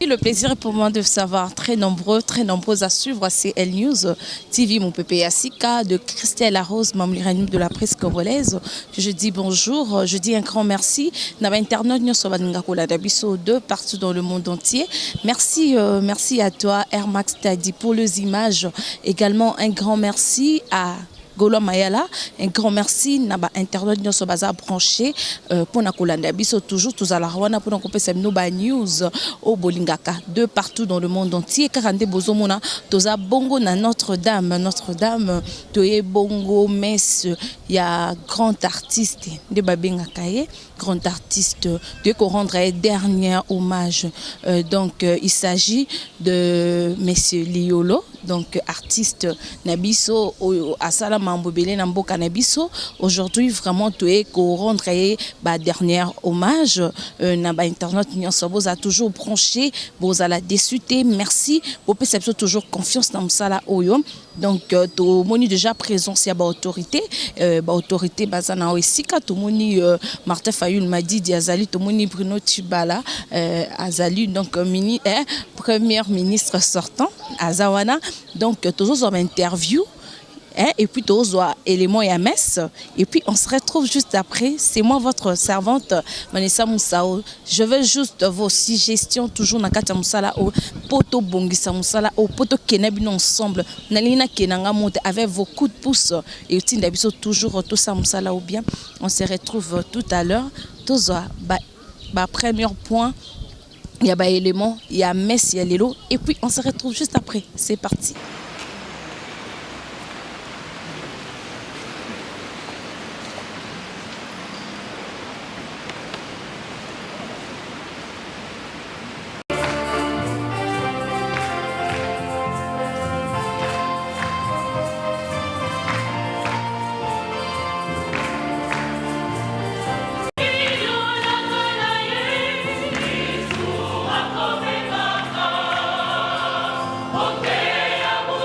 Et le plaisir est pour moi de savoir très nombreux à suivre CL News, TV Mon Pépé Yassika, de Christelle Arose, membre de la presse congolaise. Je dis bonjour, je dis un grand merci. Dans l'internet, nous sommes de partout dans le monde entier. Merci, merci à toi, Air Max Tadi, pour les images. Également, un grand merci à Golo Mayala, un grand merci naba internet nyoso baza branché pour na kolanda biso toujours tous à la rwana pour na kopesa no ba news au bolingaka de partout dans le monde entier karande bozomona toza bongo na Notre-Dame toye bongo messe ya grand artiste de babenga kaye grand artiste de ko rendre un dernier hommage donc il s'agit de monsieur Liolo, donc artiste nabiso asala mambobele na mboka nabiso. Aujourd'hui vraiment tu es ko rendre ba dernier hommage na ba internet nyonso boza toujours branché bozala déçuté. Merci pour perception toujours confiance dans msala oyo. Donc to moni déjà présence ya ba autorité bazana osika to moni Martin Fayulu m'a dit Azali to moni Bruno Tibala Azali donc premier ministre sortant Azawana. Donc tous ont interview et puis tous ont éléments et messe et puis on se retrouve juste après. C'est moi votre servante Vanessa Moussao. Je veux juste vos suggestions toujours na kata musala o poto bongisa musala o poto kenabino ensemble nalina kenanga monte avec vos coups de pouce et tinda biso toujours tout ça musala ou bien. On se retrouve tout à l'heure. Tous premier point, il y a éléments, il y a messe, il y a l'élo et puis on se retrouve juste après. C'est parti. Okay.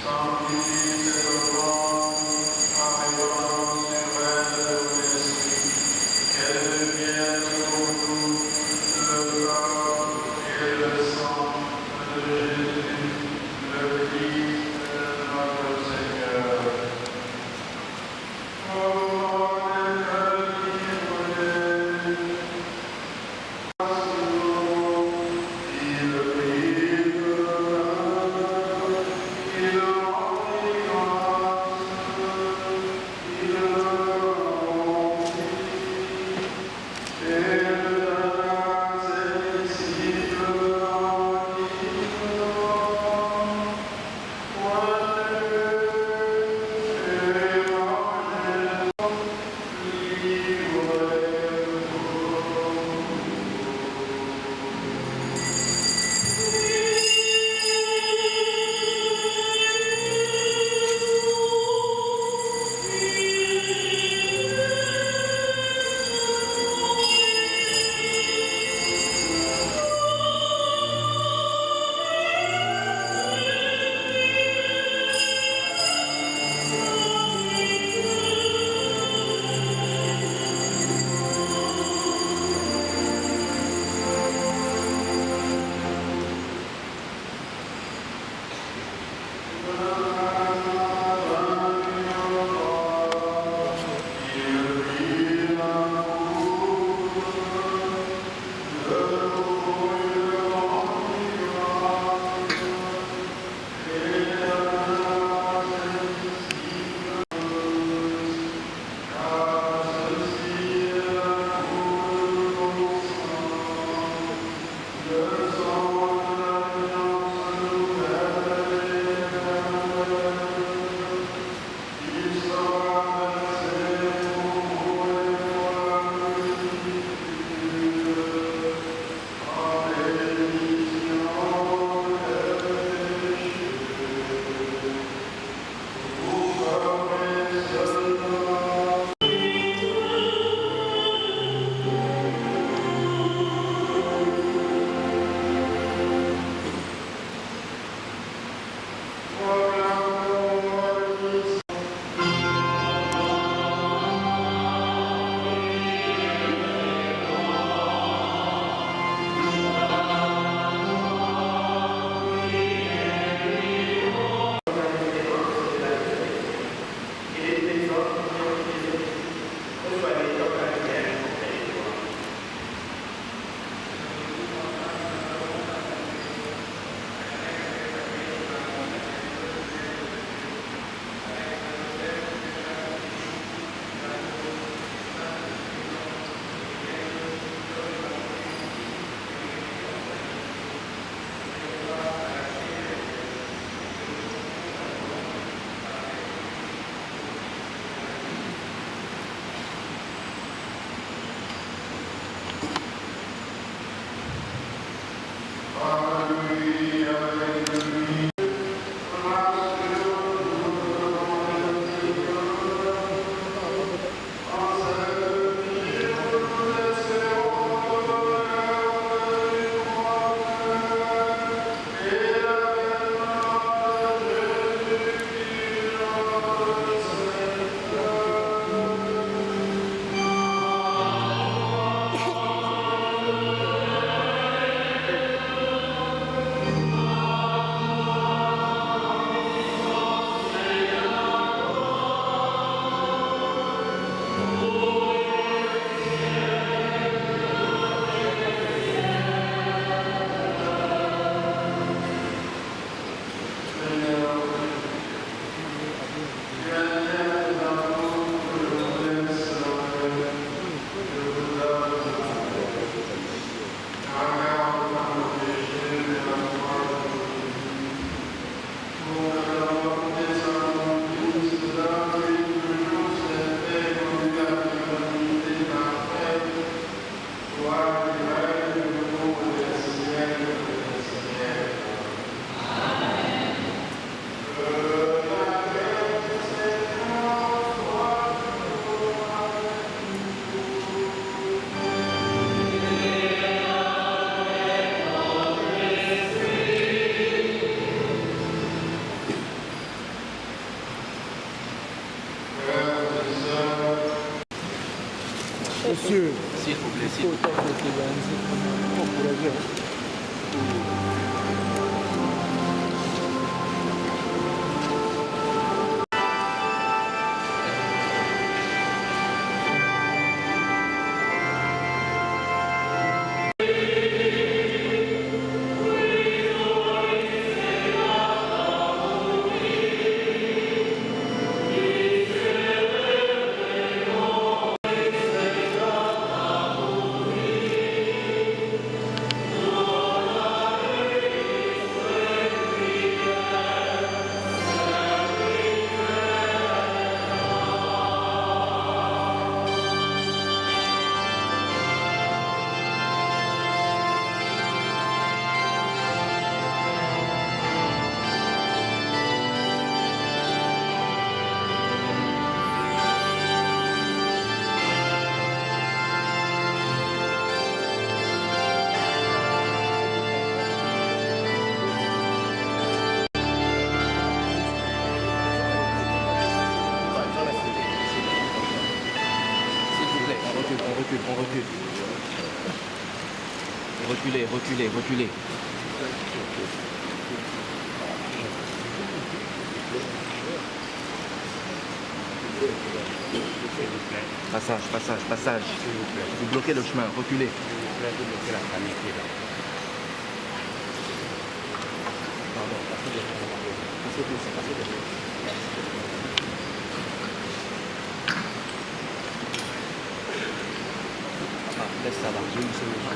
Sanctifie cette offrande en répandant sur elle ton esprit, qu'elle devienne pour nous le corps et le sang de Jésus, le Christ de notre Seigneur. Monsieur, S'il vous plaît, il s'il faut vous plaît. autant que tu encourager. S'il vous plaît, on recule, on recule, on recule. Reculez, reculez, reculez. Passage, passage, passage. Vous bloquez le chemin, reculez. Pardon, laisse ça là, j'ai une solution.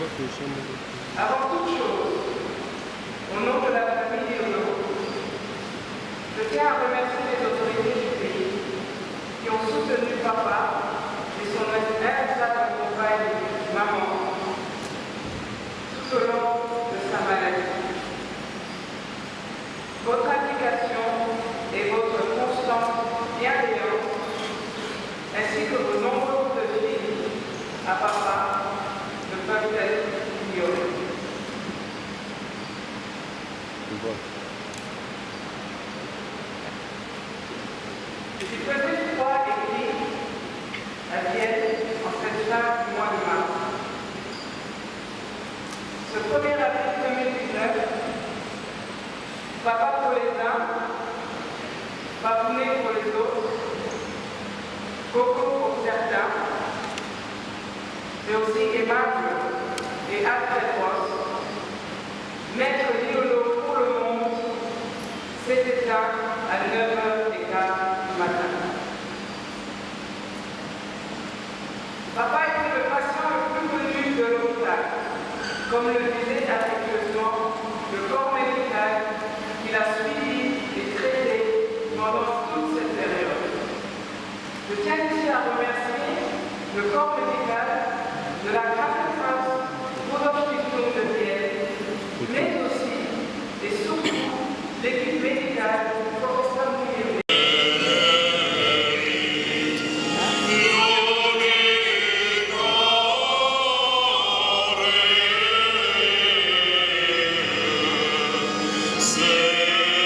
Avant toute chose, au nom de la famille Léonard, je tiens à remercier les autorités du pays qui ont soutenu papa et son insaisissable compagne, maman, tout au long de sa maladie. Votre implication et votre constante bienveillance, ainsi que vos nombreux coups de fil à papa, ne peuvent être ignorés. Il faisait froid et gris à Vienne en cette fin du mois de mars. Ce 1er avril 2019, papa pour les uns, babounet pour les autres, coco pour certains, mais aussi aimable et Alfred Ross, maître Liono pour le monde, s'est éteint à 9h15 du matin. Papa était le patient le plus connu de l'hôpital, comme le disait affectueusement le corps médical qu'il a suivi et traité pendant toute cette période. Je tiens ici à remercier le corps médical de la Krankenhaus Rudolf-Stiftung de Vienne, mais aussi et surtout l'équipe médicale du professeur Mouillé. Say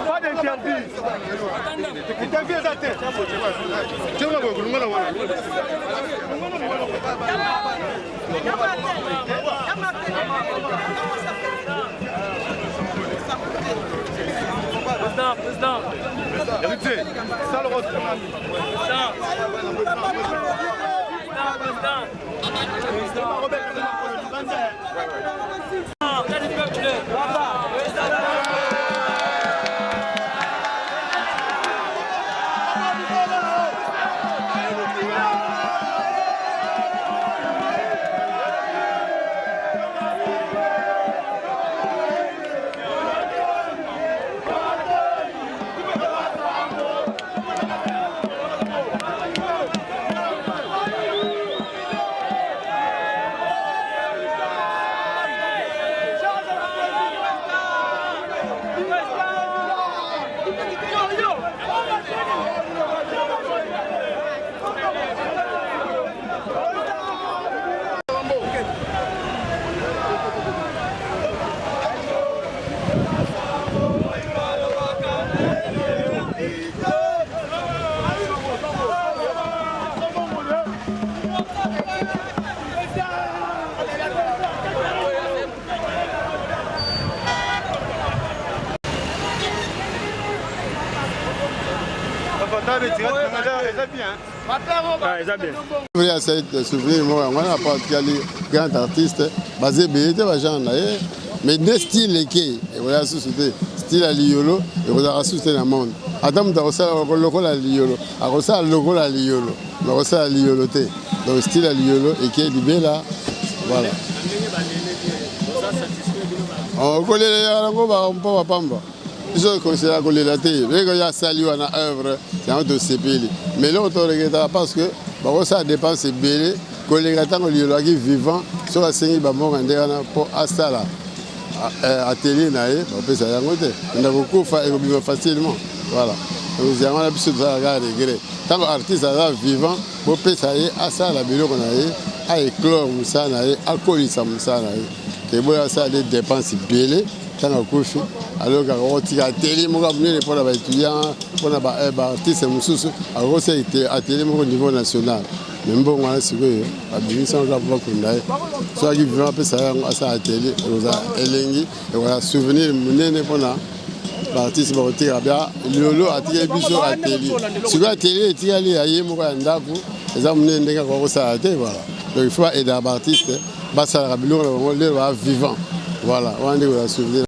Pas d'interdit. Interdit est à terre. Tu vas voir, nous allons voir. Président. Héritier, ça le rose. À cette souvenir, on a pas de grand artiste basé bété mais des styles qui voilà société style à liolo et vous avez soutenu le monde adam da rosa local à liolo à rosa local à liolo mais rosa à lioloté donc style à liolo et qui est du là voilà on connaît les rango ba on pas pamba je considère que les thé mais quand il y a sali ou na œuvre c'est un de ces pays mais l'autre regarde parce que rosa dépense belé que les gars liolo qui vivant sur la scène ba mo ngandera pour asala atelier naé on peut ça yangote on a beaucoup facilement voilà nous avons l'habitude de regarder tant l'artiste est vivant on peut ça à ça la bilo qu'on a à éclore ça naé à coller ça naé que boya ça des dépenses belé tant à kofi alors qu'on tire atelier mon gars venir pour les étudiants pour les artistes mususu alors c'est atelier au niveau national même bon on a ce que administration va pouvoir connaître soit qui vient après ça à atelier on a elengi et on a souvenir mener pour la artiste va retirer bien lolo atelier biso atelier sur atelier il y a les aïe mo ndako les amener ndeka ko ça atelier voilà donc il faut aider l'artiste bah ça la bilo on va vivant voilà on a des souvenirs